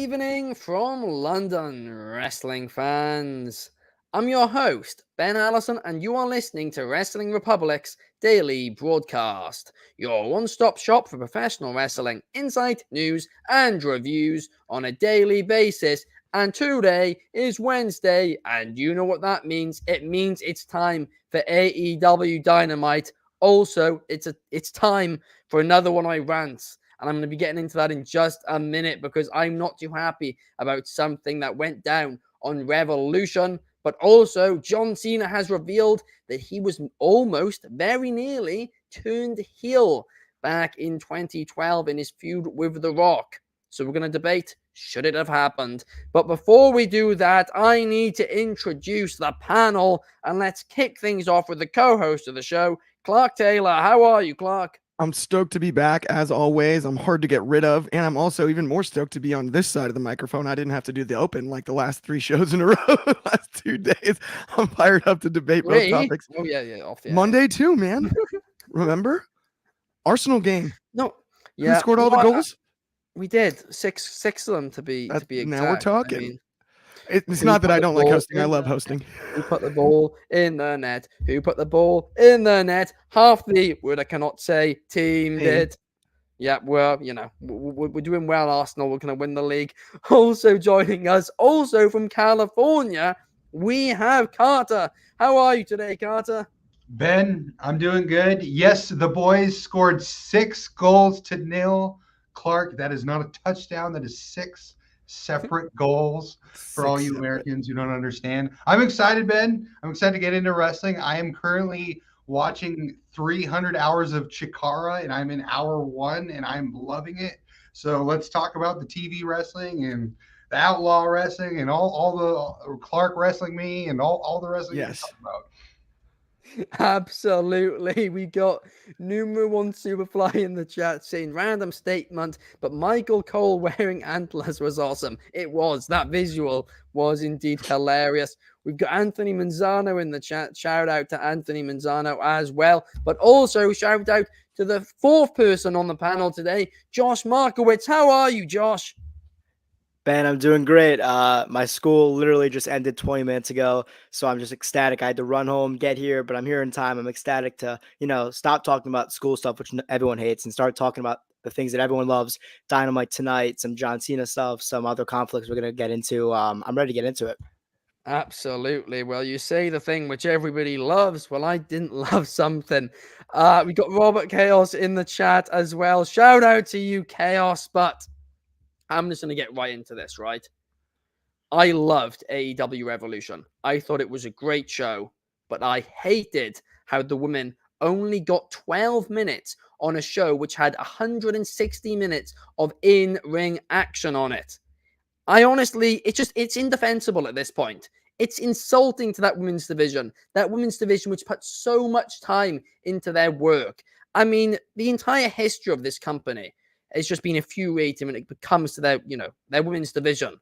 evening from London, wrestling fans. I'm your host, Ben Allison, and you are listening to Wrestling Republic's daily broadcast, your one-stop shop for professional wrestling, insight, news, and reviews on a daily basis. And today is Wednesday, and you know what that means. It means it's time for AEW Dynamite. Also, it's time for another one of my rants. And I'm going to be getting into that in just a minute because I'm not too happy about something that went down on Revolution. But also, John Cena has revealed that he was almost, very nearly, turned heel back in 2012 in his feud with The Rock. So we're going to debate, should it have happened? But before we do that, I need to introduce the panel. And let's kick things off with the co-host of the show, Clark Taylor. How are you, Clark? I'm stoked to be back, as always. I'm hard to get rid of, and I'm also even more stoked to be on this side of the microphone. I didn't have to do the open like the last 3 shows in a row, the last 2 days. I'm fired up to debate both topics. Oh, yeah. Monday, too, man. Remember? Arsenal game. No. Yeah. Who scored all the goals? We did. Six of them, to be exact. Now we're talking. I mean, it's not that I don't like hosting. I love hosting. Who put the ball in the net? Who put the ball in the net? Half the word I cannot say team did. Yeah, we're doing well, Arsenal. We're going to win the league. Also joining us, also from California, we have Carter. How are you today, Carter? Ben, I'm doing good. Yes, the boys scored 6 goals to 0. Clark, that is not a touchdown. That is 6 separate goals for all you Americans who don't understand. I'm excited, Ben. I'm excited to get into wrestling. I am currently watching 300 hours of Chikara, and I'm in hour 1, and I'm loving it. So let's talk about the TV wrestling and the outlaw wrestling and all the Clark wrestling me and all the wrestling we talk about. Absolutely. We got numero 1 Superfly in the chat saying random statement, but Michael Cole wearing antlers was awesome. It was. That visual was indeed hilarious. We've got Anthony Manzano in the chat. Shout out to Anthony Manzano as well. But also shout out to the 4th person on the panel today, Josh Markowitz. How are you, Josh? Ben, I'm doing great. My school literally just ended 20 minutes ago, so I'm just ecstatic. I had to run home, get here, but I'm here in time. I'm ecstatic to, stop talking about school stuff, which everyone hates, and start talking about the things that everyone loves. Dynamite tonight, some John Cena stuff, some other conflicts we're going to get into. I'm ready to get into it. Absolutely. Well, you say the thing which everybody loves. Well, I didn't love something. We got Robert Chaos in the chat as well. Shout out to you, Chaos, but I'm just going to get right into this, right? I loved AEW Revolution. I thought it was a great show, but I hated how the women only got 12 minutes on a show which had 160 minutes of in-ring action on it. I honestly, it's indefensible at this point. It's insulting to that women's division which put so much time into their work. I mean, the entire history of this company has just been infuriating when it comes to their women's division.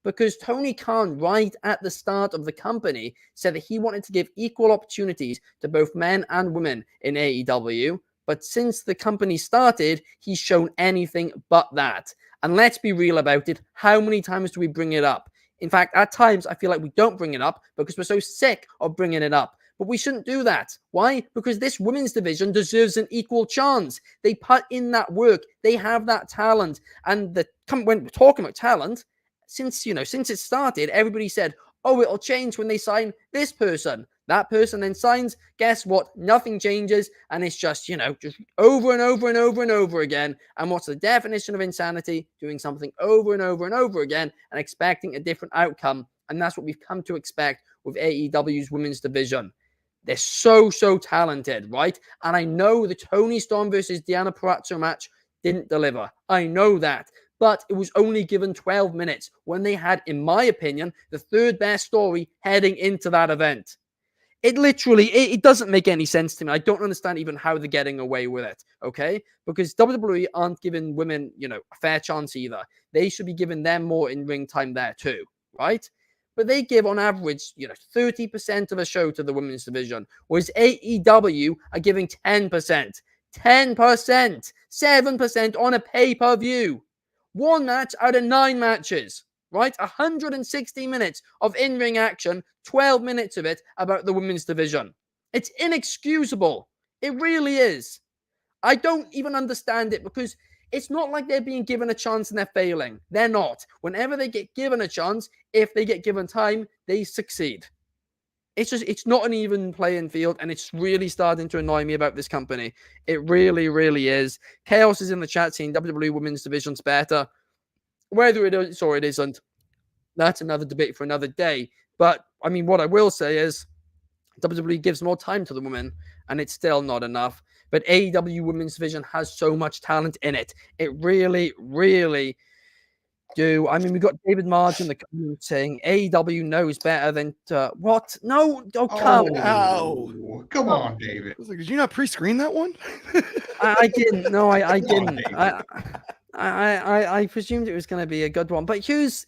Because Tony Khan, right at the start of the company, said that he wanted to give equal opportunities to both men and women in AEW. But since the company started, he's shown anything but that. And let's be real about it. How many times do we bring it up? In fact, at times, I feel like we don't bring it up because we're so sick of bringing it up. But we shouldn't do that. Why? Because this women's division deserves an equal chance. They put in that work. They have that talent. And when we're talking about talent, since it started, everybody said, oh, it'll change when they sign this person. That person then signs. Guess what? Nothing changes. And it's just over and over and over and over again. And what's the definition of insanity? Doing something over and over and over again and expecting a different outcome. And that's what we've come to expect with AEW's women's division. They're so talented, right? And I know the Toni Storm versus Deonna Purrazzo match didn't deliver. I know that. But it was only given 12 minutes when they had, in my opinion, the 3rd best story heading into that event. It doesn't make any sense to me. I don't understand even how they're getting away with it, okay? Because WWE aren't giving women, a fair chance either. They should be giving them more in-ring time there too, right? But they give, on average, 30% of a show to the women's division, whereas AEW are giving 10%. 10%! 7% on a pay-per-view! 1 match out of 9 matches, right? 160 minutes of in-ring action, 12 minutes of it about the women's division. It's inexcusable. It really is. I don't even understand it because it's not like they're being given a chance and they're failing. They're not. Whenever they get given a chance, if they get given time, they succeed. It's not an even playing field, and it's really starting to annoy me about this company. It really, really is. Chaos is in the chat saying WWE Women's Division's better. Whether it is or it isn't, that's another debate for another day. But, I mean, what I will say is WWE gives more time to the women, and it's still not enough. But AEW Women's Division has so much talent in it. It really, really do. I mean, we got David Marge in the comments saying AEW knows better than what? No, Come on, David. I was like, did you not pre-screen that one? I didn't. No, I Come on, didn't. David. I presumed it was going to be a good one, but Hughes,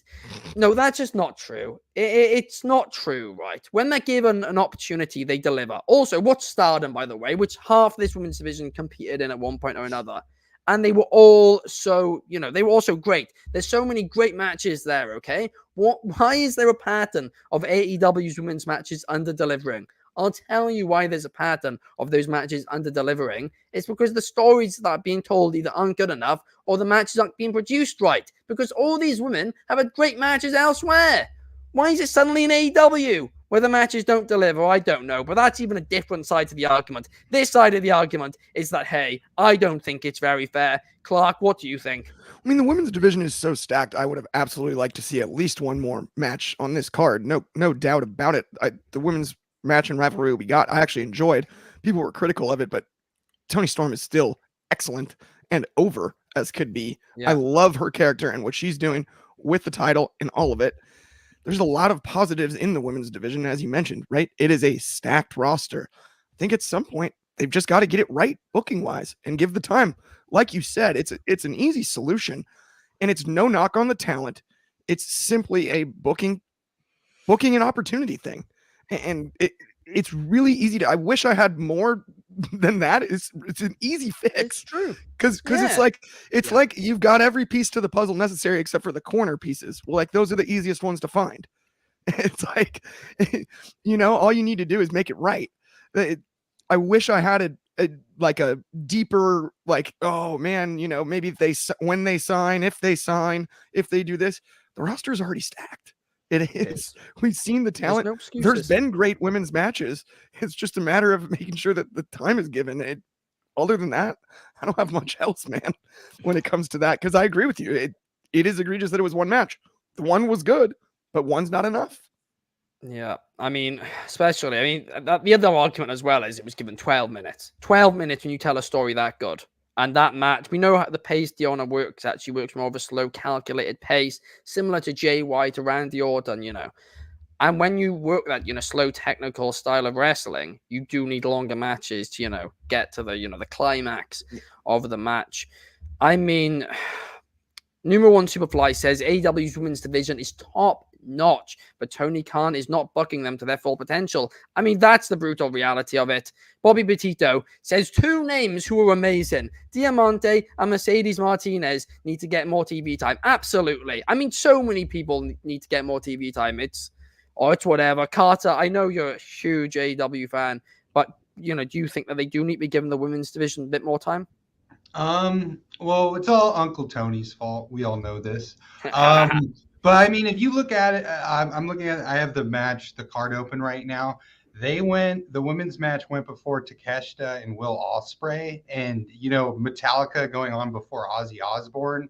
no, that's just not true. It's not true, right? When they're given an opportunity, they deliver. Also, what's Stardom, by the way, which half this women's division competed in at one point or another, and they were all so, they were also great. There's so many great matches there. Okay, why is there a pattern of AEW's women's matches under delivering? I'll tell you why there's a pattern of those matches under delivering. It's because the stories that are being told either aren't good enough or the matches aren't being produced right. Because all these women have had great matches elsewhere. Why is it suddenly in AEW where the matches don't deliver? I don't know, but that's even a different side to the argument. This side of the argument is that, hey, I don't think it's very fair. Clark, what do you think? I mean, the women's division is so stacked. I would have absolutely liked to see at least one more match on this card. No doubt about it. The women's match and rivalry we got, I actually enjoyed. People were critical of it, but Toni Storm is still excellent and over as could be. Yeah. I love her character and what she's doing with the title and all of it. There's a lot of positives in the women's division, as you mentioned, right? It is a stacked roster. I think at some point they've just got to get it right booking wise and give the time. Like you said, it's an easy solution, and it's no knock on the talent. It's simply a booking an opportunity thing. And it's really easy to. I wish I had more than that. It's an easy fix. It's true because it's like you've got every piece to the puzzle necessary except for the corner pieces. Well, like those are the easiest ones to find. It's like all you need to do is make it right. I wish I had a deeper oh man, maybe if they sign, if they do this, the roster is already stacked. It is. We've seen the talent. There's been great women's matches. It's just a matter of making sure that the time is given. Other than that, I don't have much else, man, when it comes to that. Because I agree with you. It is egregious that it was one match. The one was good, but one's not enough. Yeah, I mean, especially, the other argument as well is it was given 12 minutes. 12 minutes when you tell a story that good. And that match, we know how the pace Deonna works more of a slow, calculated pace, similar to Jay White to Randy Orton, And when you work that, slow, technical style of wrestling, you do need longer matches to, get to the, the climax of the match. I mean, Numero One Superfly says AEW's women's division is top notch, but Tony Khan is not bucking them to their full potential. I mean, that's the brutal reality of it. Bobby Petito says 2 names who are amazing. Diamante and Mercedes Martinez need to get more TV time. Absolutely. I mean, so many people need to get more TV time. It's whatever. Carter, I know you're a huge AEW fan, but, do you think that they do need to be given the women's division a bit more time? Well, it's all Uncle Tony's fault. We all know this. But I mean, if you look at it, I'm looking at it, I have the card open right now. The women's match went before Takeshita and Will Ospreay, and Metallica going on before Ozzy Osbourne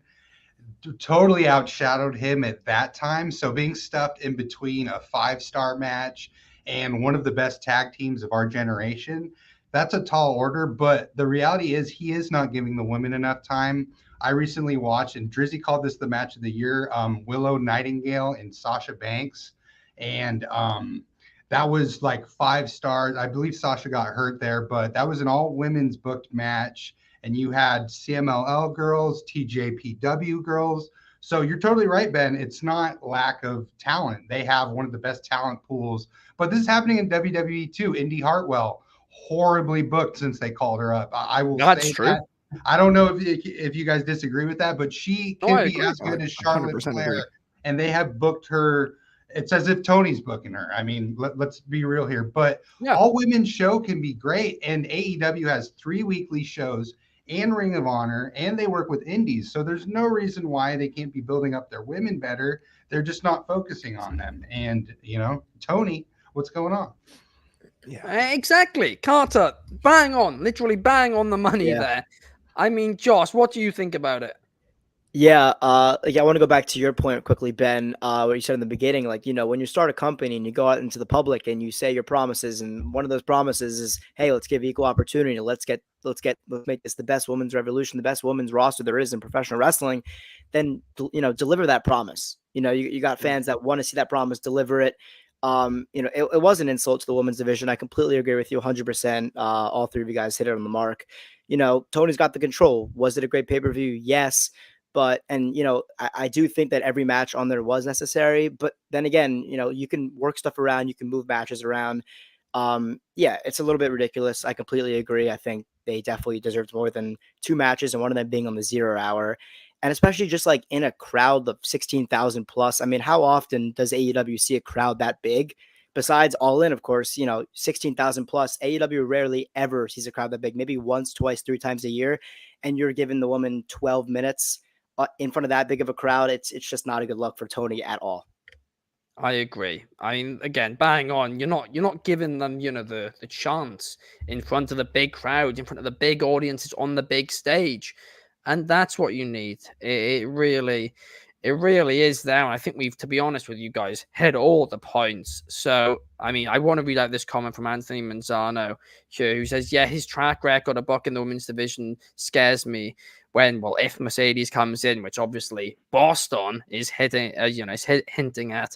totally outshadowed him at that time. So being stuffed in between a 5-star match and one of the best tag teams of our generation, that's a tall order. But the reality is he is not giving the women enough time. I recently watched, and Drizzy called this the match of the year, Willow Nightingale and Sasha Banks. And that was like 5 stars. I believe Sasha got hurt there, but that was an all women's booked match. And you had CMLL girls, TJPW girls. So you're totally right, Ben. It's not lack of talent. They have one of the best talent pools. But this is happening in WWE too. Indy Hartwell, horribly booked since they called her up. I will say true. I don't know if you guys disagree with that, but she No, can I be agree. as good I as Charlotte 100% Flair, agree. and they have booked her. It's as if Tony's booking her. I mean, let's be real here. But Yeah. all women's show can be great, and AEW has 3 weekly shows and Ring of Honor, and they work with indies. So there's no reason why they can't be building up their women better. They're just not focusing on them. And Tony, what's going on? Yeah. Exactly. Carter, bang on. Literally bang on the money Yeah. there. I mean, Josh, what do you think about it? Yeah, like I want to go back to your point quickly, Ben. What you said in the beginning, like when you start a company and you go out into the public and you say your promises, and one of those promises is, "Hey, let's give equal opportunity. Let's make this the best women's revolution, the best women's roster there is in professional wrestling." Then deliver that promise. You got fans that want to see that promise, deliver it. It was an insult to the women's division. I completely agree with you 100%. All three of you guys hit it on the mark. Tony's got the control. Was it a great pay-per-view? Yes. But I do think that every match on there was necessary. But then again, you can work stuff around, you can move matches around. Yeah, it's a little bit ridiculous. I completely agree. I think they definitely deserved more than 2 matches, and one of them being on the 0 hour. And especially just like in a crowd of 16,000 plus. I mean, how often does AEW see a crowd that big? Besides All In, of course, 16,000 plus. AEW rarely ever sees a crowd that big, maybe once, twice, 3 times a year. And you're giving the woman 12 minutes in front of that big of a crowd. It's just not a good look for Tony at all. I agree. I mean, again, bang on. You're not giving them, the chance in front of the big crowd, in front of the big audiences on the big stage, and that's what you need. It really is there. And I think we've, to be honest with you guys, hit all the points. So, I mean, I want to read out this comment from Anthony Manzano here, who says, "Yeah, his track record of booking the women's division scares me. If Mercedes comes in, which obviously Boston is hitting, hinting at,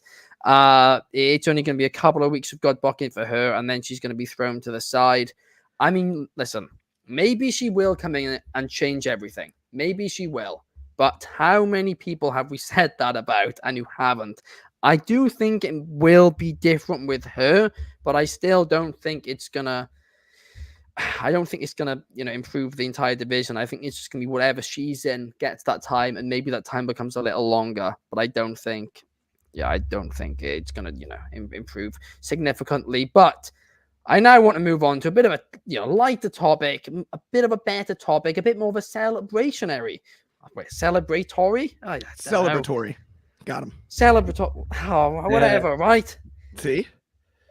it's only going to be a couple of weeks of God booking for her, and then she's going to be thrown to the side. I mean, listen, maybe she will come in and change everything. Maybe she will. But how many people have we said that about and who haven't? I do think it will be different with her, but I still don't think it's gonna improve the entire division. I think it's just gonna be whatever she's in gets that time, and maybe that time becomes a little longer. But I don't think it's gonna improve significantly. But I now want to move on to a bit of a lighter topic, a bit of a better topic, a bit more of a celebratory. Celebratory. Got him. Celebratory. Oh, whatever, right? See?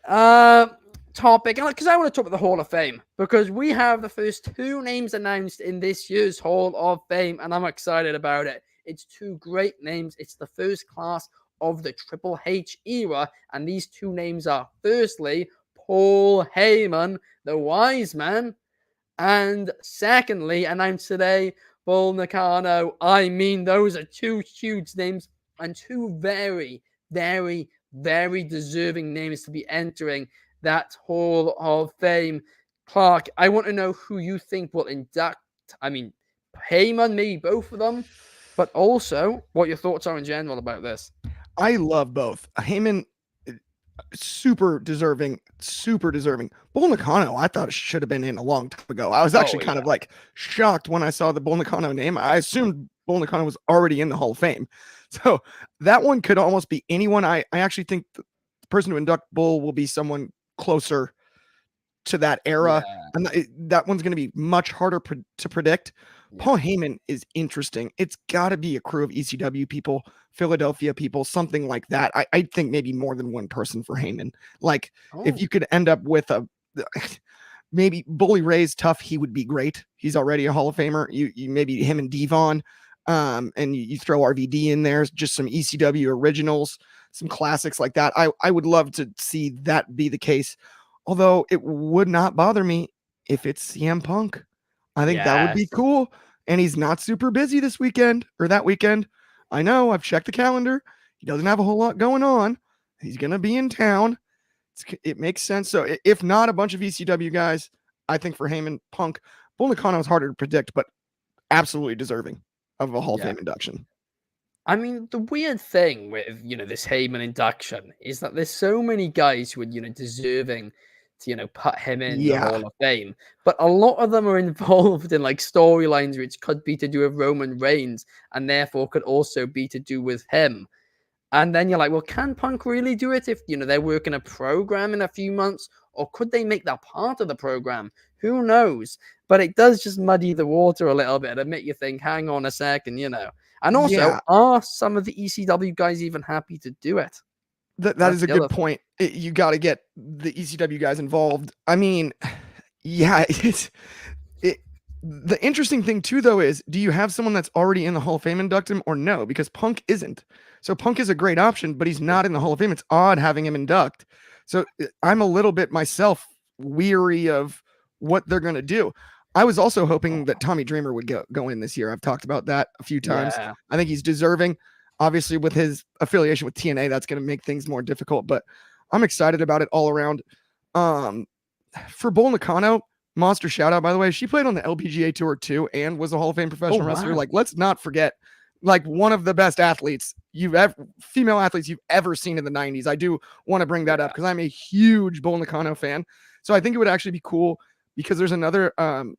Topic, because I want to talk about the Hall of Fame, because we have the first 2 names announced in this year's Hall of Fame, and I'm excited about it. It's 2 great names. It's the first class of the Triple H era, and these 2 names are, firstly, Paul Heyman, the wise man, and secondly, announced today, Bull Nakano. I mean, those are 2 huge names and 2 very, very, very deserving names to be entering that Hall of Fame. Clark, I want to know who you think will induct. I mean, Heyman, maybe both of them, but also what your thoughts are in general about this. I love both. Heyman, super deserving. Bull Nakano, I thought should have been in a long time ago. I was actually kind of like shocked when I saw the Bull Nakano name. I assumed Bull Nakano was already in the Hall of Fame. So that one could almost be anyone. I actually think the person to induct Bull will be someone closer to that era. And that one's going to be much harder to predict. Paul Heyman is interesting. It's got to be a crew of ECW people, Philadelphia people, something like that. I think maybe more than one person for Heyman. Like if you could end up with maybe Bully Ray's tough, he would be great. He's already a Hall of Famer. You maybe him and Devon, and you throw RVD in there, just some ECW originals, some classics like that. I would love to see that be the case. Although it would not bother me if it's CM Punk. I think that would be cool. And he's not super busy this weekend or that weekend. I know, I've checked the calendar. He doesn't have a whole lot going on. He's going to be in town. It makes sense. So if not a bunch of ECW guys, I think for Heyman, Punk, Bull Nakano is harder to predict, but absolutely deserving of a Hall of Fame induction. I mean, the weird thing with, this Heyman induction is that there's so many guys who are, deserving to put him in the Yeah. Hall of Fame. But a lot of them are involved in like storylines which could be to do with Roman Reigns and therefore could also be to do with him. And then you're like, well, can Punk really do it if, they're working a program in a few months? Or could they make that part of the program? Who knows? But it does just muddy the water a little bit and make you think, hang on a second, And also, Yeah. are some of the ECW guys even happy to do it? That That's is a the other good thing. point. You got to get the ECW guys involved. I mean, yeah, the interesting thing too, though, is do you have someone that's already in the Hall of Fame induct him or no? Because Punk isn't. So Punk is a great option, but he's not in the Hall of Fame. It's odd having him induct. So I'm a little bit myself weary of what they're going to do. I was also hoping that Tommy Dreamer would go in this year. I've talked about that a few times. Yeah. I think he's deserving. Obviously, with his affiliation with TNA, that's going to make things more difficult, but I'm excited about it all around. For Bull Nakano, monster shout out, by the way. She played on the LPGA Tour too and was a Hall of Fame professional wrestler. Wow. Like, let's not forget, like, one of the best athletes female athletes you've ever seen in the 90s. I do want to bring that up because I'm a huge Bull Nakano fan. So I think it would actually be cool because there's another, and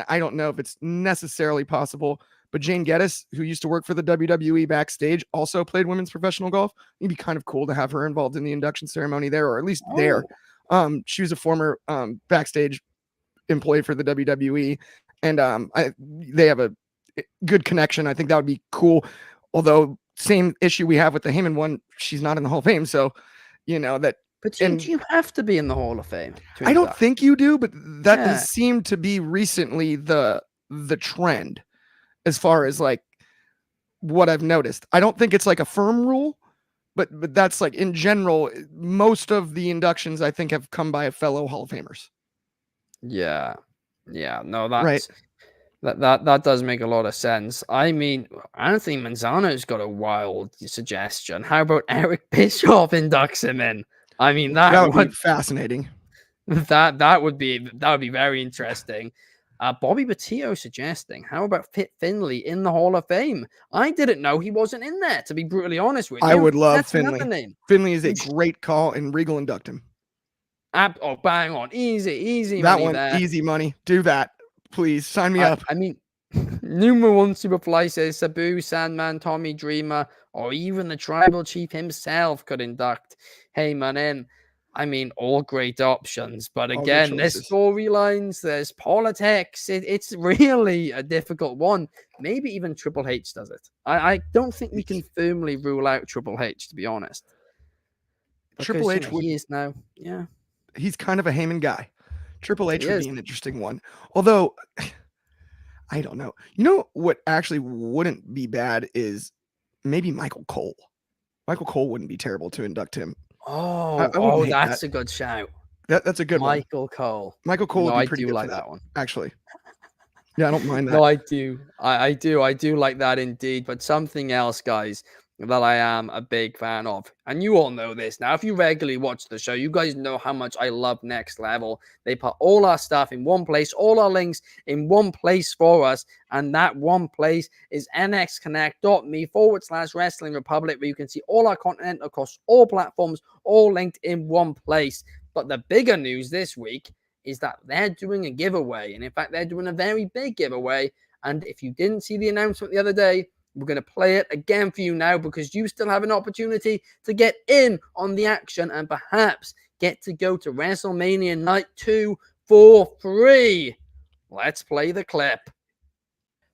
I don't know if it's necessarily possible, but Jane Geddes, who used to work for the WWE backstage, also played women's professional golf. It'd be kind of cool to have her involved in the induction ceremony there, or at least there. She was a former backstage employee for the WWE, and they have a good connection. I think that would be cool. Although same issue we have with the Heyman one, she's not in the Hall of Fame, so that. But do you have to be in the Hall of Fame? I don't think you do, but that has seemed to be recently the trend. As far as like what I've noticed, I don't think it's like a firm rule, but that's like in general, most of the inductions I think have come by a fellow Hall of Famers. Yeah. No, that's right. That does make a lot of sense. I mean, Anthony Manzano's got a wild suggestion. How about Eric Bischoff inducts him in? I mean, that would be fascinating. That would be very interesting. Bobby Batillo suggesting, how about Fit Finlay in the Hall of Fame? I didn't know he wasn't in there, to be brutally honest with you. I would love That's Finlay. Name. Finlay is a great call, and Regal induct him. Bang on. Easy that money one, there. Easy money. Do that. Please, sign me up. I mean, number one Superfly says Sabu, Sandman, Tommy Dreamer, or even the Tribal Chief himself could induct Heyman in. I mean, all great options. But again, there's storylines, there's politics. It's really a difficult one. Maybe even Triple H does it. I don't think we can firmly rule out Triple H, to be honest. Because, Triple H he is now, yeah. He's kind of a Heyman guy. Triple H would be an interesting one. Although, I don't know. You know what actually wouldn't be bad is maybe Michael Cole. Michael Cole wouldn't be terrible to induct him. Oh, that's a good shout. That's a good one. Michael Cole. Michael Cole would be pretty good like that one. Actually. Yeah, I don't mind that. No, I do. I do like that indeed. But something else, guys, that I am a big fan of. And you all know this now. If you regularly watch the show, you guys know how much I love Next Level. They put all our stuff in one place, all our links in one place for us. And that one place is nxconnect.me/Wrestling Republic, where you can see all our content across all platforms, all linked in one place. But the bigger news this week is that they're doing a giveaway. And in fact, they're doing a very big giveaway. And if you didn't see the announcement the other day, we're going to play it again for you now because you still have an opportunity to get in on the action and perhaps get to go to WrestleMania Night 2 for free. Let's play the clip.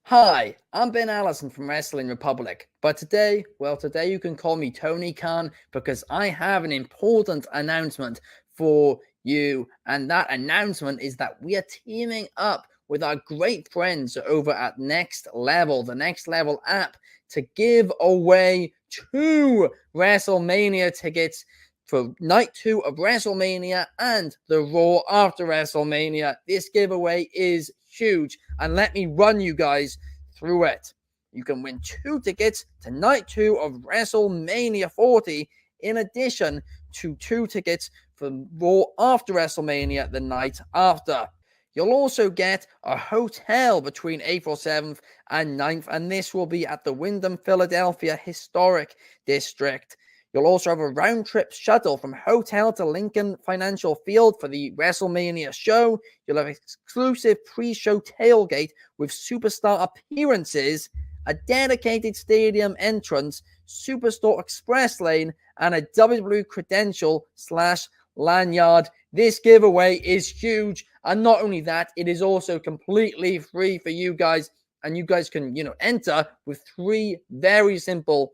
Hi, I'm Ben Allison from Wrestling Republic, but today you can call me Tony Khan because I have an important announcement for you, and that announcement is that we are teaming up with our great friends over at Next Level, the Next Level app, to give away 2 WrestleMania tickets for Night 2 of WrestleMania and the Raw after WrestleMania. This giveaway is huge, and let me run you guys through it. You can win 2 tickets to Night 2 of WrestleMania 40, in addition to 2 tickets for Raw after WrestleMania the night after. You'll also get a hotel between April 7th and 9th, and this will be at the Wyndham Philadelphia Historic District. You'll also have a round-trip shuttle from hotel to Lincoln Financial Field for the WrestleMania show. You'll have exclusive pre-show tailgate with superstar appearances, a dedicated stadium entrance, Superstore Express Lane, and a WWE credential / lanyard. This giveaway is huge. And not only that, it is also completely free for you guys. And you guys can, enter with 3 very simple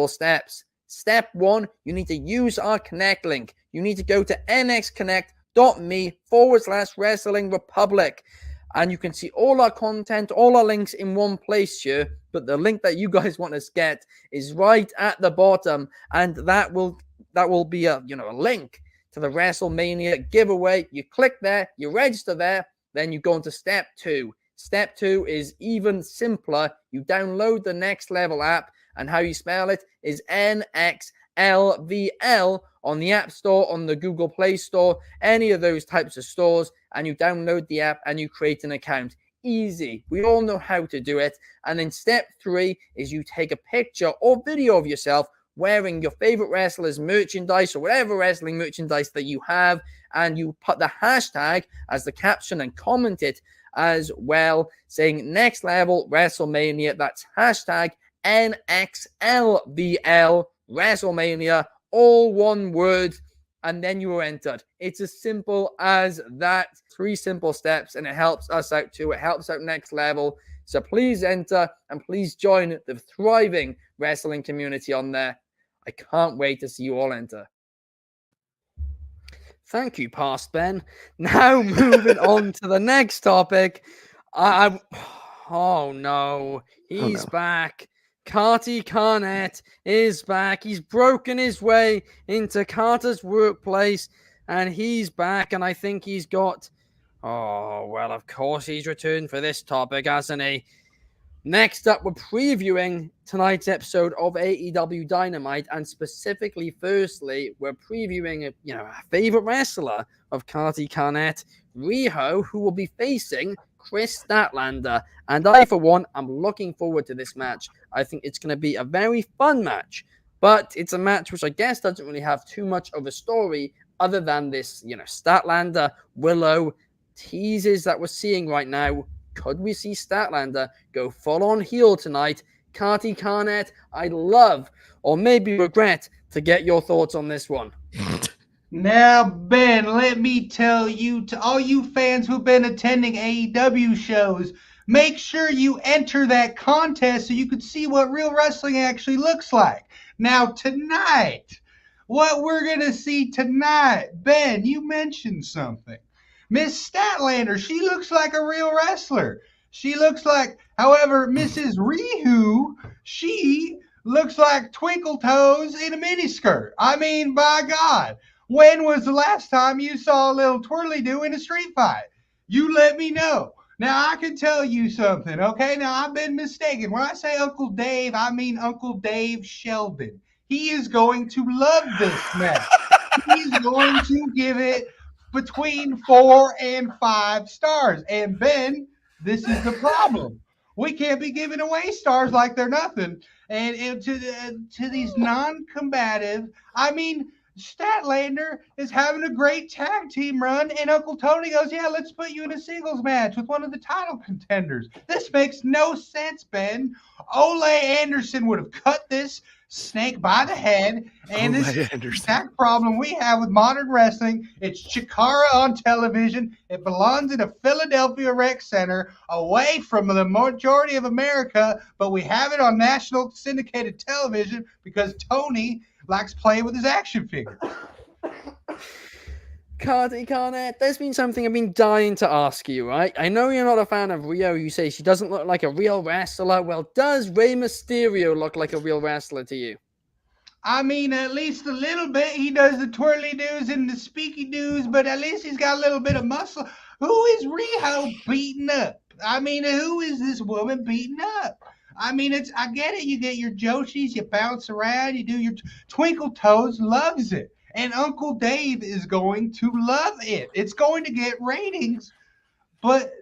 steps. Step 1, you need to use our Connect link. You need to go to nxconnect.me/Wrestling Republic. And you can see all our content, all our links in one place here. But the link that you guys want to get is right at the bottom. And that will be a link to the WrestleMania giveaway. You click there, you register there, then you go into step 2. Step 2 is even simpler. You download the Next Level app, and how you spell it is NXLVL on the App Store, on the Google Play Store, any of those types of stores, and you download the app and you create an account. Easy. We all know how to do it. And then step 3 is you take a picture or video of yourself wearing your favorite wrestler's merchandise or whatever wrestling merchandise that you have, and you put the hashtag as the caption and comment it as well, saying Next Level WrestleMania. That's hashtag NXLVL WrestleMania, all one word, and then you are entered. It's as simple as that. 3 simple steps, and it helps us out too. It helps out Next Level. So please enter and please join the thriving wrestling community on there. I can't wait to see you all enter. Thank you, Past Ben. Now moving on to the next topic. Oh no, he's back. Carty Carnett is back. He's broken his way into Carter's workplace, and he's back. And I think he's got. Oh well, of course he's returned for this topic, hasn't he? Next up, we're previewing tonight's episode of AEW Dynamite, and specifically, firstly, we're previewing a favorite wrestler of Carty Carnett, Riho, who will be facing Chris Statlander. And I, for one, am looking forward to this match. I think it's going to be a very fun match, but it's a match which I guess doesn't really have too much of a story other than this, Statlander Willow teases that we're seeing right now. Could we see Statlander go full-on heel tonight? Carty Carnett, I'd love, or maybe regret, to get your thoughts on this one. Now, Ben, let me tell you, to all you fans who've been attending AEW shows, make sure you enter that contest so you can see what real wrestling actually looks like. Now, tonight, what we're going to see tonight, Ben, you mentioned something. Miss Statlander, she looks like a real wrestler. She looks like, however, Mrs. Riho, she looks like Twinkle Toes in a miniskirt. I mean, by God, when was the last time you saw a little twirly-do in a street fight? You let me know. Now, I can tell you something, okay? Now, I've been mistaken. When I say Uncle Dave, I mean Uncle Dave Sheldon. He is going to love this match. He's going to give it between 4 and 5 stars. And Ben, this is the problem. We can't be giving away stars like they're nothing. And to these non-combative, I mean, Statlander is having a great tag team run, and Uncle Tony goes, yeah, let's put you in a singles match with one of the title contenders. This makes no sense, Ben. Ole Anderson would have cut this snake by the head, and this is the exact problem we have with modern wrestling. It's Chikara on television. It belongs in a Philadelphia rec center away from the majority of America, but we have it on national syndicated television because Tony likes playing with his action figures. Carty Carnett, there's been something I've been dying to ask you, right? I know you're not a fan of Riho. You say she doesn't look like a real wrestler. Well, does Rey Mysterio look like a real wrestler to you? I mean, at least a little bit. He does the twirly-doos and the speaky-doos, but at least he's got a little bit of muscle. Who is Riho beating up? I mean, who is this woman beating up? I mean, I get it. You get your Joshis, you bounce around, you do your Twinkle Toes, loves it. And Uncle Dave is going to love it. It's going to get ratings. But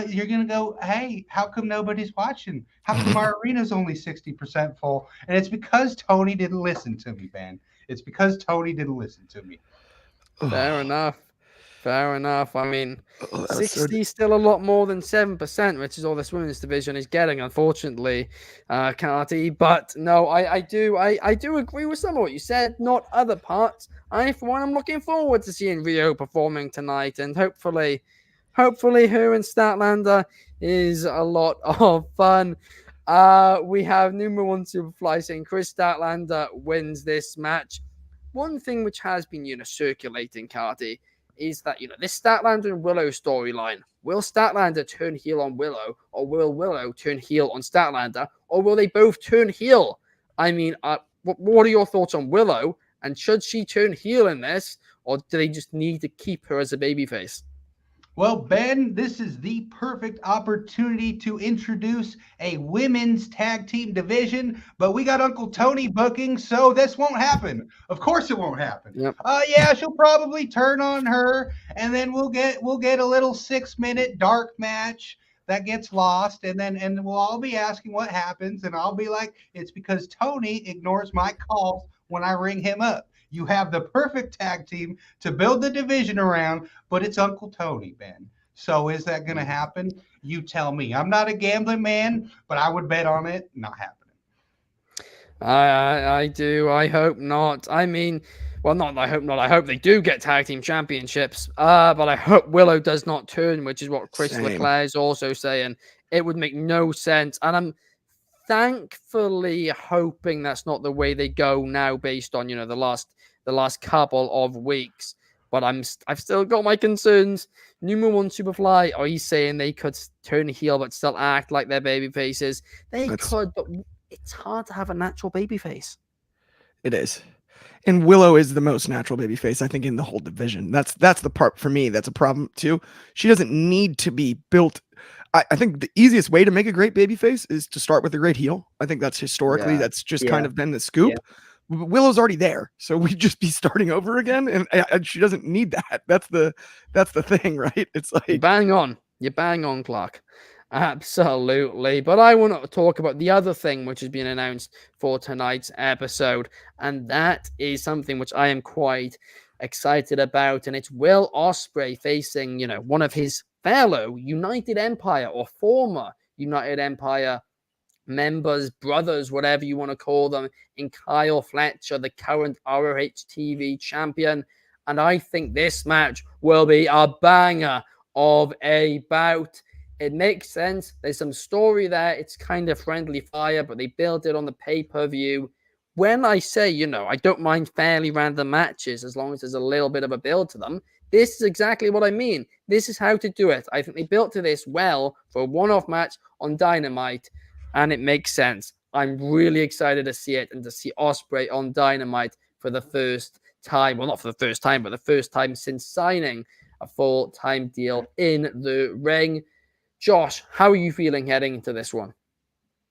you're gonna go, hey, how come nobody's watching? How come our arena's only 60% full? And it's because Tony didn't listen to me, Ben. It's because Tony didn't listen to me. Fair enough. Fair enough. I mean, Oh, that was so 60 still a lot more than 7%, which is all this women's division is getting, unfortunately, Carty. But no, I do agree with some of what you said, not other parts. For one, I'm looking forward to seeing Rio performing tonight, and hopefully her and Statlander is a lot of fun. We have number one Superfly saying Chris Statlander wins this match. One thing which has been, circulating, Carty, is that, this Statlander and Willow storyline. Will Statlander turn heel on Willow, or will Willow turn heel on Statlander, or will they both turn heel? I mean, what are your thoughts on Willow? And should she turn heel in this, or do they just need to keep her as a babyface? Well, Ben, this is the perfect opportunity to introduce a women's tag team division, but we got Uncle Tony booking, so this won't happen. Of course it won't happen. Yep. Yeah, she'll probably turn on her, and then we'll get a little 6-minute dark match that gets lost, and we'll all be asking what happens, and I'll be like, it's because Tony ignores my calls when I ring him up. You have the perfect tag team to build the division around, but it's Uncle Tony, Ben. So is that going to happen? You tell me. I'm not a gambling man, but I would bet on it not happening. I do. I hope not. I mean, well, not I hope not. I hope they do get tag team championships. But I hope Willow does not turn, which is what Chris Leclerc is also saying. It would make no sense. And I'm thankfully hoping that's not the way they go now, based on, the last couple of weeks. But I've still got my concerns. Number one Superfly, are you saying they could turn heel but still act like they're baby faces? They could, but it's hard to have a natural baby face. It is. And Willow is the most natural baby face, I think, in the whole division. That's the part for me that's a problem too. She doesn't need to be built. I think the easiest way to make a great baby face is to start with a great heel. I think that's historically, that's just kind of been the scoop. Yeah. Willow's already there, so we'd just be starting over again, and she doesn't need that. That's the thing, right? It's like you're bang on, Clark. Absolutely. But I want to talk about the other thing which has been announced for tonight's episode, and that is something which I am quite excited about, and it's Will Ospreay facing, one of his fellow United Empire or former United Empire members, brothers, whatever you want to call them, in Kyle Fletcher, the current ROH TV champion. And I think this match will be a banger of a bout. It makes sense. There's some story there. It's kind of friendly fire, but they built it on the pay-per-view. When I say, I don't mind fairly random matches as long as there's a little bit of a build to them, this is exactly what I mean. This is how to do it. I think they built to this well for a one-off match on Dynamite, and it makes sense. I'm really excited to see it and to see Ospreay on Dynamite for the first time. Well, not for the first time, but the first time since signing a full-time deal in the ring. Josh, how are you feeling heading into this one?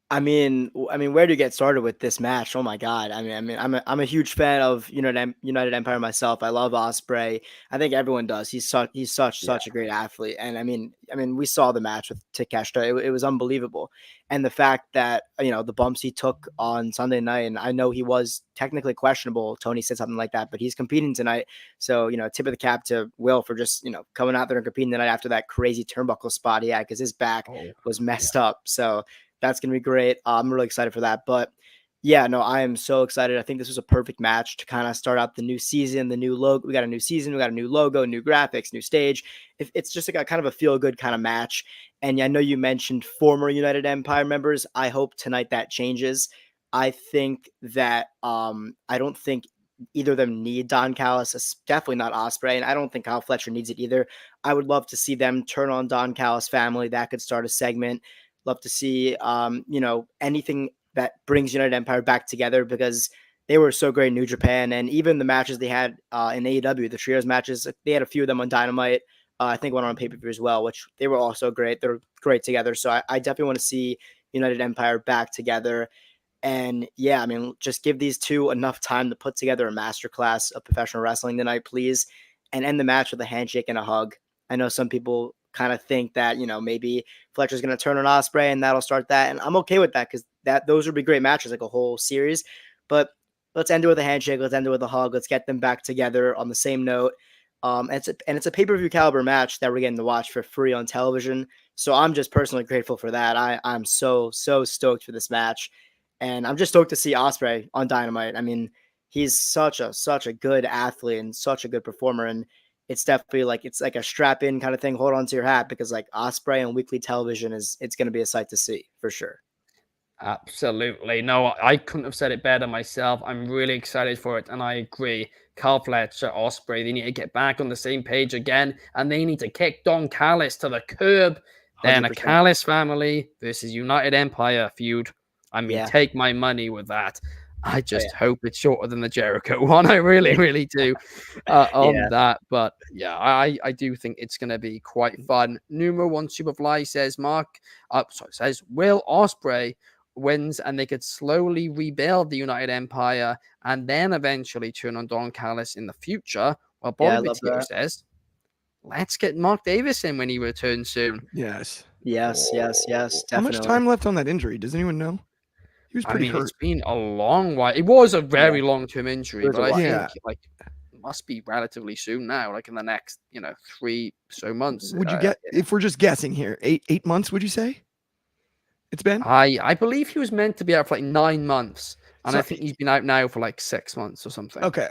I mean, where do you get started with this match? Oh my God! I'm a huge fan of United Empire myself. I love Ospreay. I think everyone does. He's such a great athlete. And I mean, we saw the match with Takeshita. It was unbelievable. And the fact that the bumps he took on Sunday night, and I know he was technically questionable. Tony said something like that, but he's competing tonight. So tip of the cap to Will for just coming out there and competing tonight after that crazy turnbuckle spot he had, because his back was messed up. So that's going to be great. I'm really excited for that. But yeah, no, I am so excited. I think this was a perfect match to kind of start out the new season, the new logo. We got a new season. We got a new logo, new graphics, new stage. It's just like a kind of a feel-good kind of match. And I know you mentioned former United Empire members. I hope tonight that changes. I think that I don't think either of them need Don Callis, definitely not Ospreay, and I don't think Kyle Fletcher needs it either. I would love to see them turn on Don Callis family. That could start a segment. Love to see, anything that brings United Empire back together, because they were so great in New Japan. And even the matches they had in AEW, the trios matches, they had a few of them on Dynamite. I think one on pay-per-view as well, which they were also great. They're great together. So I definitely want to see United Empire back together. And yeah, just give these two enough time to put together a masterclass of professional wrestling tonight, please. And end the match with a handshake and a hug. I know some people kind of think that, maybe Fletcher's going to turn on Ospreay and that'll start that. And I'm okay with that because those would be great matches, like a whole series. But let's end it with a handshake. Let's end it with a hug. Let's get them back together on the same note. And it's a pay-per-view caliber match that we're getting to watch for free on television. So I'm just personally grateful for that. I'm so stoked for this match. And I'm just stoked to see Ospreay on Dynamite. I mean, he's such a good athlete and such a good performer. And it's definitely it's like a strap-in kind of thing. Hold on to your hat, because like Ospreay on weekly television it's going to be a sight to see for sure. Absolutely. No, I couldn't have said it better myself. I'm really excited for it. And I agree. Carl Fletcher, Ospreay, they need to get back on the same page again. And they need to kick Don Callis to the curb. 100%. Then a Callis family versus United Empire feud. I mean, take my money with that. I just hope it's shorter than the Jericho one. I really, really do on that. But yeah, I do think it's going to be quite fun. Numero One Superfly says, Will Ospreay wins and they could slowly rebuild the United Empire and then eventually turn on Don Callis in the future. Well, Bobby Petito says, let's get Mark Davis in when he returns soon. Yes. Definitely. How much time left on that injury? Does anyone know? He was pretty hurt. It's been a long while. It was a very long-term injury, but I think it must be relatively soon now, like in the next 3 months. Would you get, if we're just guessing here, 8 months? Would you say it's been? I believe he was meant to be out for 9 months, and I think he's been out now for 6 months or something. Okay.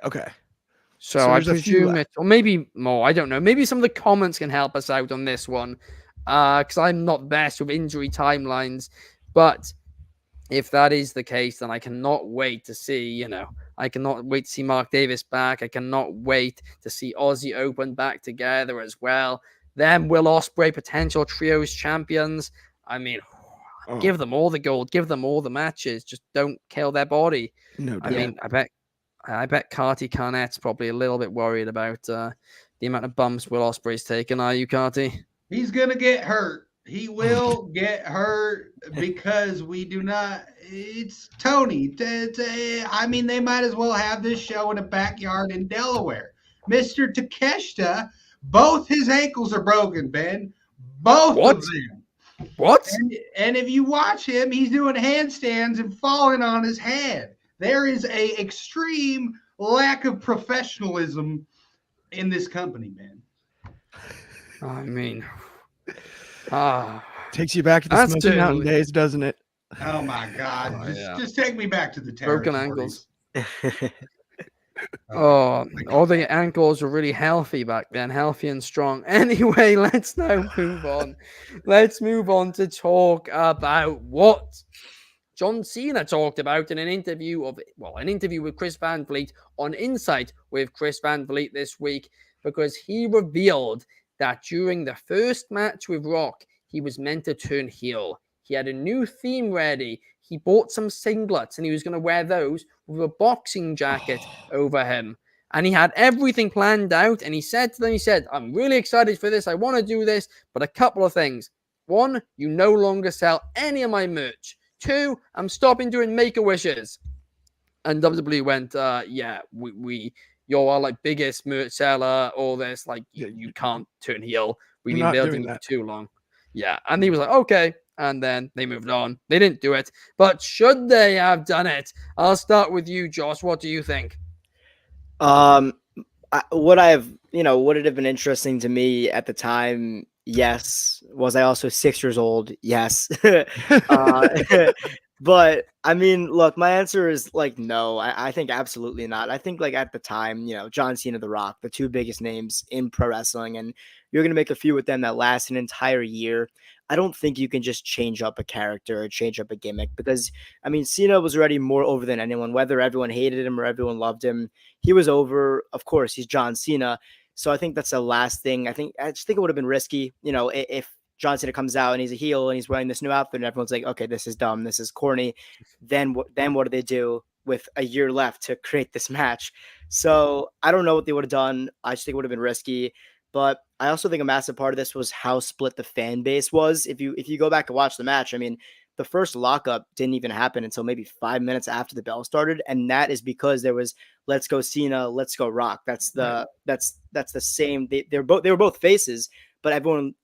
So I presume it, or maybe more. I don't know. Maybe some of the comments can help us out on this one, because I'm not best with injury timelines. But if that is the case, then I cannot wait to see. I cannot wait to see Mark Davis back. I cannot wait to see Aussie Open back together as well. Then Will Ospreay, potential trios champions. I mean, give them all the gold, give them all the matches. Just don't kill their body. No doubt. I mean, I bet Carty Carnett's probably a little bit worried about the amount of bumps Will Ospreay's taken. Are you, Carty? He's gonna get hurt. He will get hurt because we do not. It's Tony. I mean, they might as well have this show in a backyard in Delaware. Mr. Takeshita, both his ankles are broken, Ben. Both of them. What? And if you watch him, he's doing handstands and falling on his head. There is a extreme lack of professionalism in this company, man. I mean, takes you back to the Smoky Mountain days, doesn't it? Oh my God! Just take me back to the broken ankles. All the ankles were really healthy back then, healthy and strong. Anyway, let's now move on. Let's move on to talk about what John Cena talked about in an interview with Chris Van Vliet on Insight with Chris Van Vliet this week, because he revealed that during the first match with Rock, he was meant to turn heel. He had a new theme ready. He bought some singlets and he was going to wear those with a boxing jacket over him. And he had everything planned out. And he said to them, I'm really excited for this. I want to do this, but a couple of things. 1, you no longer sell any of my merch. 2, I'm stopping doing Make-A-Wishes. And WWE went, you're our biggest merch seller, all this, you can't turn heel. We've been building it for too long. Yeah. And he was like, okay. And then they moved on. They didn't do it. But should they have done it? I'll start with you, Josh. What do you think? Would it have been interesting to me at the time? Yes. Was I also 6 years old? Yes. But I mean, look, my answer is no. I think absolutely not. I think at the time, John Cena, The Rock, the two biggest names in pro wrestling, and you're going to make a feud with them that lasts an entire year. I don't think you can just change up a character or change up a gimmick, because I mean, Cena was already more over than anyone, whether everyone hated him or everyone loved him. He was over. Of course, he's John Cena. So I think that's the last thing. I just think it would have been risky, if John Cena comes out and he's a heel and he's wearing this new outfit and everyone's like, okay, this is dumb, this is corny. Then what do they do with a year left to create this match? So I don't know what they would have done. I just think it would have been risky. But I also think a massive part of this was how split the fan base was. If you go back and watch the match, I mean, the first lockup didn't even happen until maybe 5 minutes after the bell started, and that is because there was "Let's go Cena, let's go Rock." That's the same. They were both faces, but everyone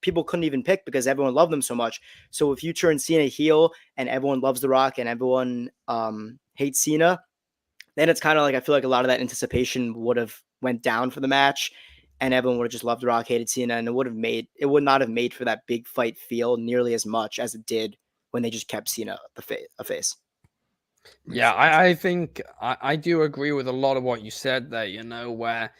people couldn't even pick because everyone loved them so much. So if you turn Cena heel and everyone loves The Rock and everyone hates Cena, then it's kind of like I feel like a lot of that anticipation would have went down for the match, and everyone would have just loved The Rock, hated Cena, and it would not have made for that big fight feel nearly as much as it did when they just kept Cena a face. Yeah, I think I do agree with a lot of what you said there, where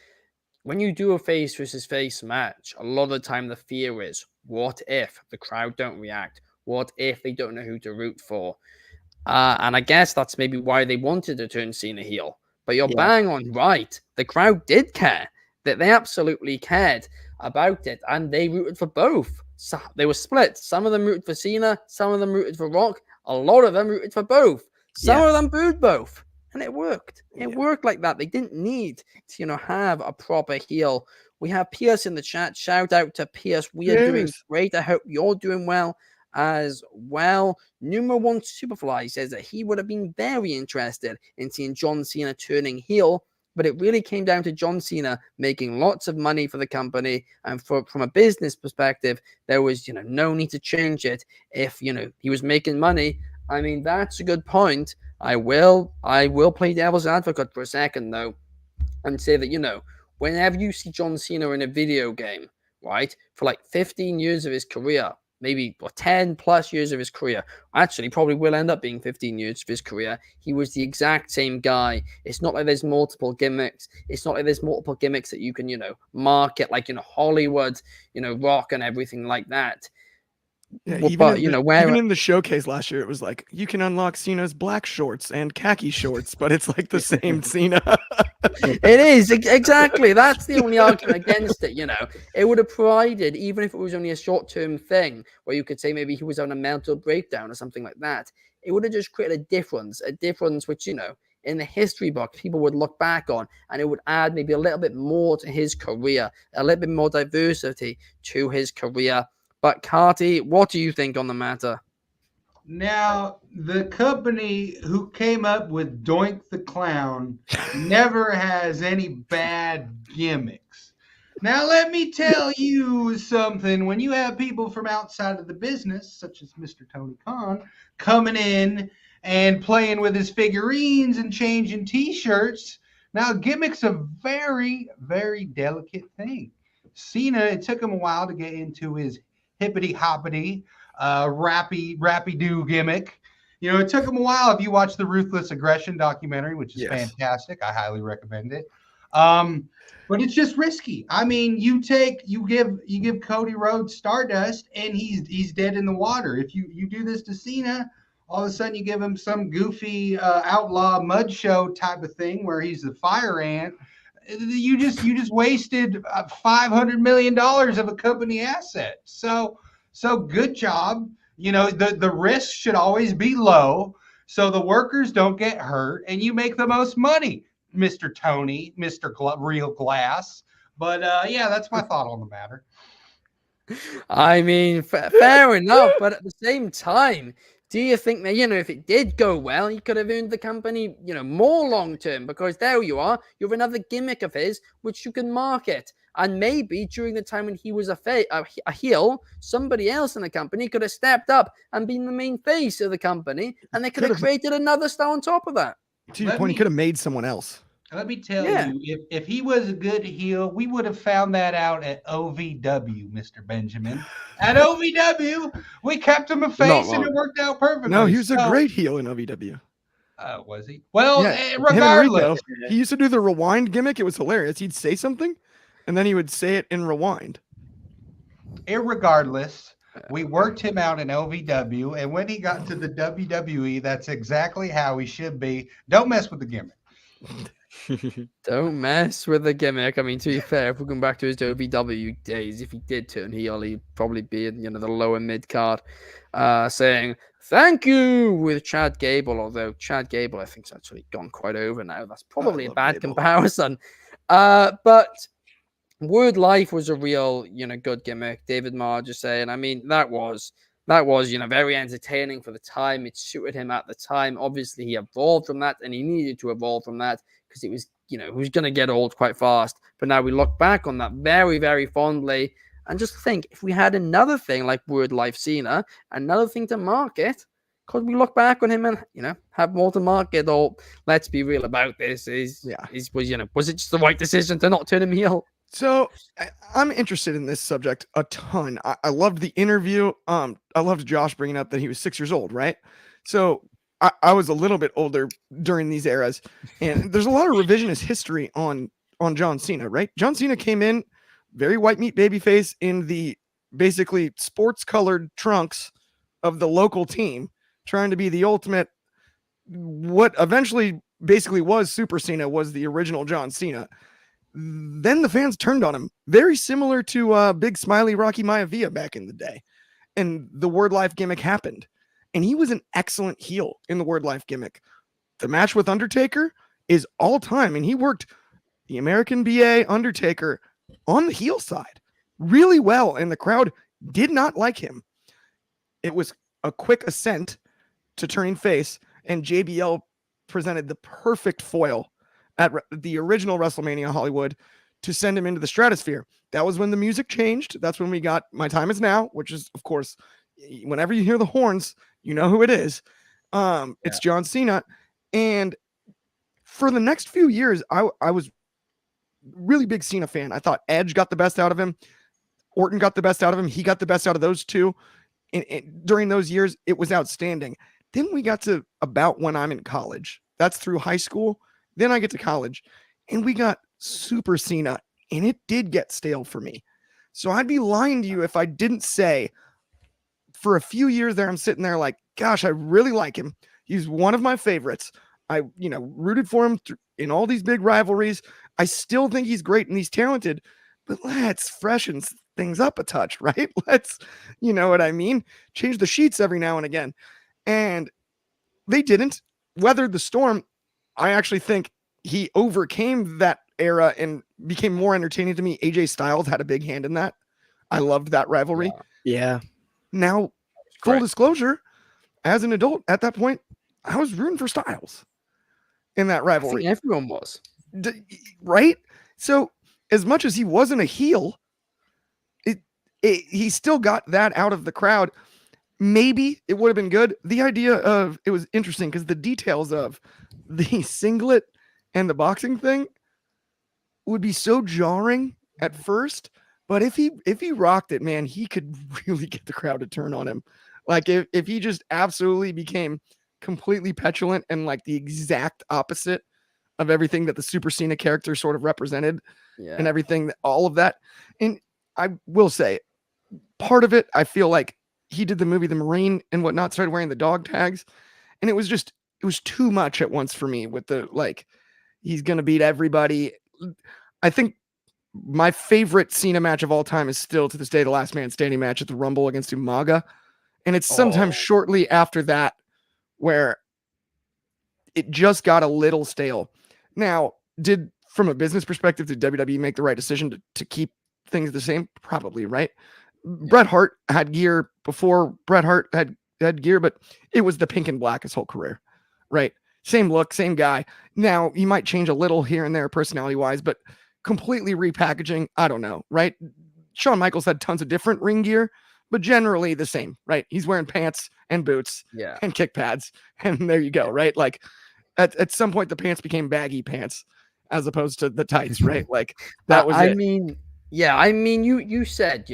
when you do a face versus face match, a lot of the time the fear is, what if the crowd don't react? What if they don't know who to root for? And I guess that's maybe why they wanted to turn Cena heel. But you're bang on right. The crowd did care. That they absolutely cared about it, and they rooted for both. So they were split. Some of them rooted for Cena, some of them rooted for Rock. A lot of them rooted for both. Some of them booed both. And it worked. It worked like that. They didn't need to, have a proper heel. We have Pierce in the chat. Shout out to Pierce. We are doing great. I hope you're doing well as well. Numero 1 Superfly says that he would have been very interested in seeing John Cena turning heel, but it really came down to John Cena making lots of money for the company, and from a business perspective, there was no need to change it if he was making money. I mean, that's a good point. I will play devil's advocate for a second though, and say that whenever you see John Cena in a video game, right, for like 15 years of his career, maybe 10 plus years of his career, actually probably will end up being 15 years of his career, he was the exact same guy. It's not like there's multiple gimmicks. It's not like there's multiple gimmicks that you can, market like, Hollywood, Rock and everything like that. Yeah, Well, even in the showcase last year, it was like you can unlock Cena's black shorts and khaki shorts, but it's like the same Cena. It is exactly. That's the only argument against it. It would have provided, even if it was only a short-term thing, where you could say maybe he was having a mental breakdown or something like that. It would have just created a difference which in the history book people would look back on, and it would add maybe a little bit more to his career, a little bit more diversity to his career. But Carty, what do you think on the matter? Now, the company who came up with Doink the Clown never has any bad gimmicks. Now, let me tell you something. When you have people from outside of the business, such as Mr. Tony Khan, coming in and playing with his figurines and changing T-shirts, now gimmicks a very, very delicate thing. Cena, it took him a while to get into his hippity-hoppity, rappy-doo gimmick. It took him a while. If you watch the Ruthless Aggression documentary, which is fantastic, I highly recommend it. But it's just risky. I mean, you give Cody Rhodes Stardust, and he's dead in the water. If you do this to Cena, all of a sudden you give him some goofy outlaw mud show type of thing where he's the fire ant. You just wasted $500 million of a company asset. So good job. The risk should always be low, so the workers don't get hurt, and you make the most money, Mr. Tony, Mr. Real Glass. But yeah, that's my thought on the matter. I mean, fair enough, but at the same time, do you think that, if it did go well, he could have earned the company, more long term? Because there you are, you have another gimmick of his which you can market. And maybe during the time when he was a heel, somebody else in the company could have stepped up and been the main face of the company, and they could have created another star on top of that. To your point, he could have made someone else. Let me tell you, if he was a good heel, we would have found that out at OVW, Mr. Benjamin. At OVW, we kept him a face, and it worked out perfectly. No, he was a great heel in OVW. Was he? Well, regardless. He used to do the rewind gimmick. It was hilarious. He'd say something, and then he would say it in rewind. Irregardless, we worked him out in OVW, and when he got to the WWE, that's exactly how he should be. Don't mess with the gimmick. Don't mess with the gimmick. I mean, to be fair, if we're going back to his OVW days, if he did turn heel, he'd probably be in the lower mid card, saying thank you with Chad Gable. Although Chad Gable, I think, has actually gone quite over now. That's probably a bad comparison. But Word Life was a real, good gimmick. David Marr just saying. I mean, that was very entertaining for the time. It suited him at the time. Obviously, he evolved from that, and he needed to evolve from that because it was, it was going to get old quite fast. But now we look back on that very, very fondly. And just think, if we had another thing like Word Life Cena, another thing to market, could we look back on him and have more to market? Or let's be real about this: was it just the right decision to not turn him heel? So I'm interested in this subject a ton. I loved the interview. I loved Josh bringing up that he was 6 years old, right? So I was a little bit older during these eras, and there's a lot of revisionist history on John Cena, right? John Cena came in very white meat babyface in the basically sports colored trunks of the local team, trying to be the ultimate. What eventually basically was Super Cena was the original John Cena. Then the fans turned on him, very similar to Big Smiley Rocky Maivia back in the day. And the Word Life gimmick happened. And he was an excellent heel in the Word Life gimmick. The match with Undertaker is all time. And he worked the American BA Undertaker on the heel side really well. And the crowd did not like him. It was a quick ascent to turning face. And JBL presented the perfect foil at the original WrestleMania Hollywood to send him into the stratosphere. That was when the music changed. That's when we got My Time Is Now, which is, of course, whenever you hear the horns, you know who it is. It's John Cena. And for the next few years, I was really big Cena fan. I thought Edge got the best out of him. Orton got the best out of him. He got the best out of those two. And during those years, it was outstanding. Then we got to about when I'm in college. That's through high school. Then I get to college and we got Super Cena, and it did get stale for me. So I'd be lying to you if I didn't say for a few years there, I'm sitting there like, gosh, I really like him. He's one of my favorites. I, rooted for him in all these big rivalries. I still think he's great and he's talented, but let's freshen things up a touch, right? Let's, you know what I mean? Change the sheets every now and again. And they didn't. Weathered the storm. I actually think he overcame that era and became more entertaining to me. AJ Styles had a big hand in that. I loved that rivalry. Yeah. Now, full disclosure, as an adult at that point, I was rooting for Styles in that rivalry. I think everyone was. Right? So as much as he wasn't a heel, he still got that out of the crowd. Maybe it would have been good. The idea of it was interesting because the details of the singlet and the boxing thing would be so jarring at first, but if he rocked it, man, he could really get the crowd to turn on him. Like if he just absolutely became completely petulant and like the exact opposite of everything that the Super Cena character sort of represented and everything, all of that. And I will say part of it, I feel like he did the movie The Marine and whatnot, started wearing the dog tags. And it was too much at once for me with the, like, he's going to beat everybody. I think my favorite Cena match of all time is still to this day, the Last Man Standing match at the Rumble against Umaga. And it's sometimes shortly after that where it just got a little stale. Now, from a business perspective, did WWE make the right decision to keep things the same? Probably, right? Bret Hart had gear before Bret Hart had gear, but it was the pink and black his whole career, right? Same look, same guy. Now, you might change a little here and there personality-wise, but completely repackaging, I don't know, right? Shawn Michaels had tons of different ring gear, but generally the same, right? He's wearing pants and boots and kick pads, and there you go, right? Like, at some point, the pants became baggy pants as opposed to the tights, right? Like, that was it. You said,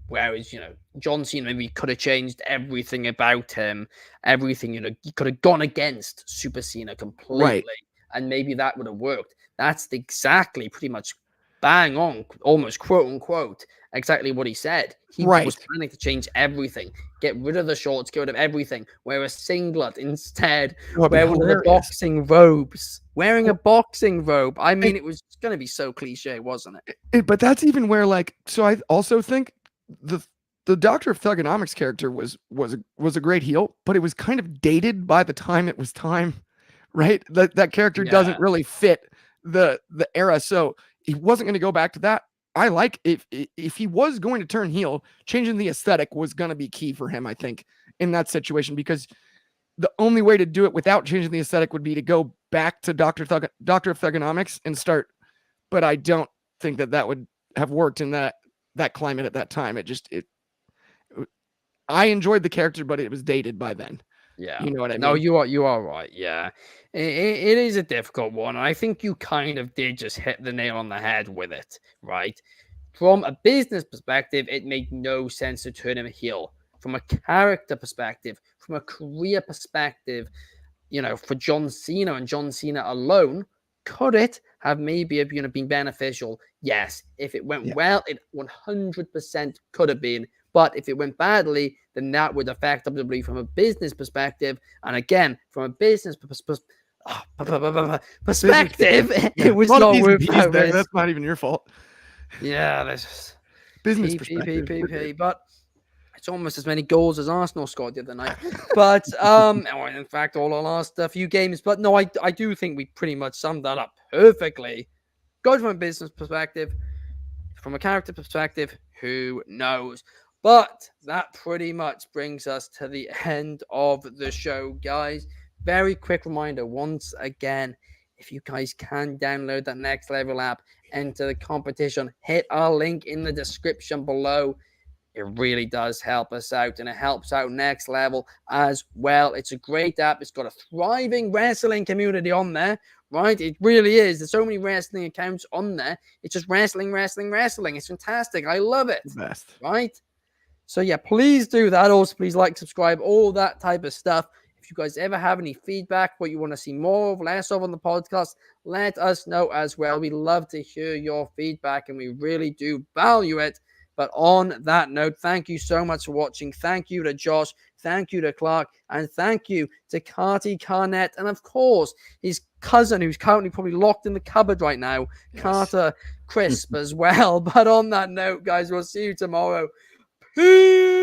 whereas, John Cena maybe could have changed everything about him, everything, he could have gone against Super Cena completely, and maybe that would have worked. That's exactly pretty much bang on, almost quote unquote, exactly what he said. He was planning to change everything, get rid of the shorts, get rid of everything, wear a singlet instead, wear one of the boxing robes, wearing a boxing robe. I mean, it was going to be so cliche, wasn't it? But that's even where, like, so I also think the Doctor of Thugonomics character was a great heel, but it was kind of dated by the time it was time, right? That character doesn't really fit the era, so he wasn't going to go back to that. I like if he was going to turn heel, changing the aesthetic was going to be key for him, I think, in that situation, because the only way to do it without changing the aesthetic would be to go back to Doctor of Thugonomics and start. But I don't think that would have worked in that that climate at that time. I enjoyed the character, but it was dated by then. Yeah. You know what I mean? No, you are right. Yeah. It is a difficult one. I think you kind of did just hit the nail on the head with it, right? From a business perspective, it made no sense to turn him heel. From a character perspective, from a career perspective, for John Cena and John Cena alone, could it have maybe been beneficial? Yes. If it went well, it 100% could have been. But if it went badly, then that would affect WWE from a business perspective. And again, from a business perspective, it was not worth that risk. That's not even your fault. Yeah, there's just business perspective. But it's almost as many goals as Arsenal scored the other night. But in fact, all our last few games. But no, I do think we pretty much summed that up perfectly. Go from a business perspective, from a character perspective, who knows? But that pretty much brings us to the end of the show, guys. Very quick reminder, once again, if you guys can download that Next Level app, enter the competition, hit our link in the description below. It really does help us out, and it helps out Next Level as well. It's a great app. It's got a thriving wrestling community on there, right? It really is. There's so many wrestling accounts on there. It's just wrestling. It's fantastic. I love it. Best. Right? So yeah, please do that. Also, please like, subscribe, all that type of stuff. If you guys ever have any feedback, what you want to see more of, less of on the podcast, let us know as well. We love to hear your feedback, and we really do value it. But on that note, thank you so much for watching. Thank you to Josh. Thank you to Clark. And thank you to Carty Carnett. And of course, his cousin, who's currently probably locked in the cupboard right now, yes. Carter Crisp as well. But on that note, guys, we'll see you tomorrow. Peace!